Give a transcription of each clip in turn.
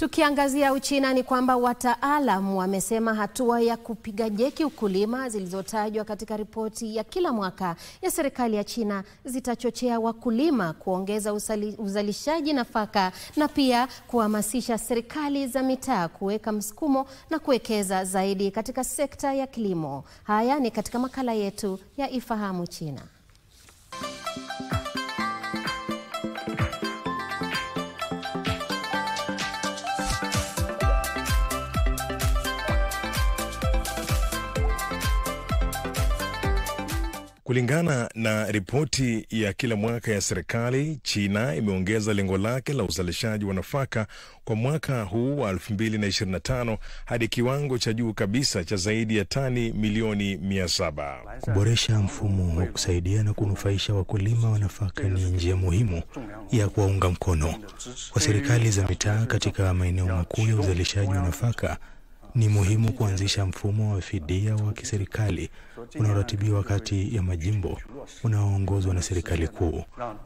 Tukiangazia Uchina ni kwamba wataalamu wamesema hatua ya kupiga jeki ukulima zilizotajwa katika ripoti ya kila mwaka ya serikali ya China zitachochea wakulima kuongeza uzalishaji nafaka na pia kuhamasisha serikali za mitaa kuweka msukumo na kuwekeza zaidi katika sekta ya kilimo. Haya ni katika makala yetu ya Ifahamu China. Kulingana na ripoti ya kila mwaka ya serikali, China imeongeza lengo lake la uzalishaji wa nafaka kwa mwaka huu wa 2025 hadi kiwango cha juu kabisa cha zaidi ya tani milioni 700. Kuboresha mfumo wa kusaidia na kunufaisha wakulima wa nafaka ni njia muhimu ya kuwaunga mkono kwa serikali za mitaa katika maeneo makuu ya uzalishaji wa nafaka. Ni muhimu kuanzisha mfumo wa fidia wa kiserikali unaoratibiwa kati ya majimbo unaoongozwa na serikali kuu.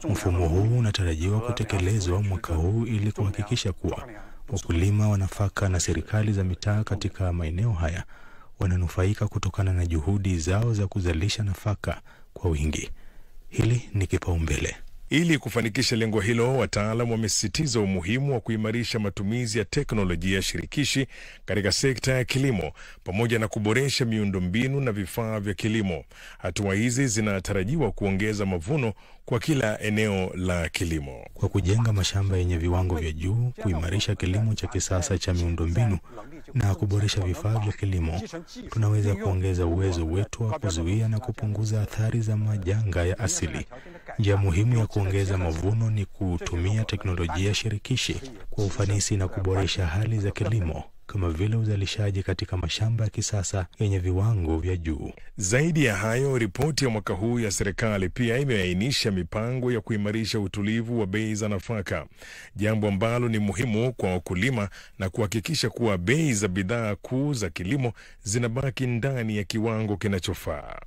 Mfumo huu unatarajiwa kutekelezwa mwaka huu ili kuhakikisha kuwa wakulima wa nafaka na serikali za mitaa katika maeneo haya wananufaika kutokana na juhudi zao za kuzalisha nafaka kwa wingi. Hili ni kipaumbele. Ili kufanikisha lengo hilo, wataalamu wamesisitiza umuhimu wa kuimarisha matumizi ya teknolojia shirikishi katika sekta ya kilimo pamoja na kuboresha miundombinu na vifaa vya kilimo. Hatua hizi zinatarajiwa kuongeza mavuno kwa kila eneo la kilimo. Kwa kujenga mashamba yenye viwango vya juu, kuimarisha kilimo cha kisasa cha miundombinu na kuboresha vifaa vya kilimo, tunaweza kuongeza uwezo wetu wa kuzuia na kupunguza athari za majanga ya asili. Njia muhimu ya kuongeza mavuno ni kutumia teknolojia shirikishi kwa ufanisi na kuboresha hali za kilimo, kama vile uzalishaji katika mashamba ya kisasa yenye viwango vya juu. Zaidi ya hayo, ripoti ya mwaka huu ya serikali pia imeainisha mipango ya kuimarisha utulivu wa bei za nafaka, jambo ambalo ni muhimu kwa wakulima na kuhakikisha kuwa bei za bidhaa kuu za kilimo zinabaki ndani ya kiwango kinachofaa.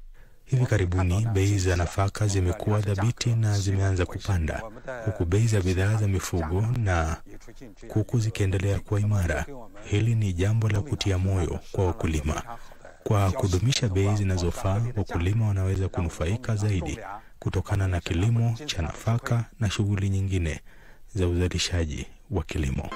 Hivi karibuni bei za nafaka zimekuwa dhabiti na zimeanza kupanda, huku bei za bidhaa za mifugo na kuku zikiendelea kuwa imara. Hili ni jambo la kutia moyo kwa wakulima. Kwa kudumisha bei zinazofaa, wakulima wanaweza kunufaika zaidi kutokana na kilimo cha nafaka na shughuli nyingine za uzalishaji wa kilimo.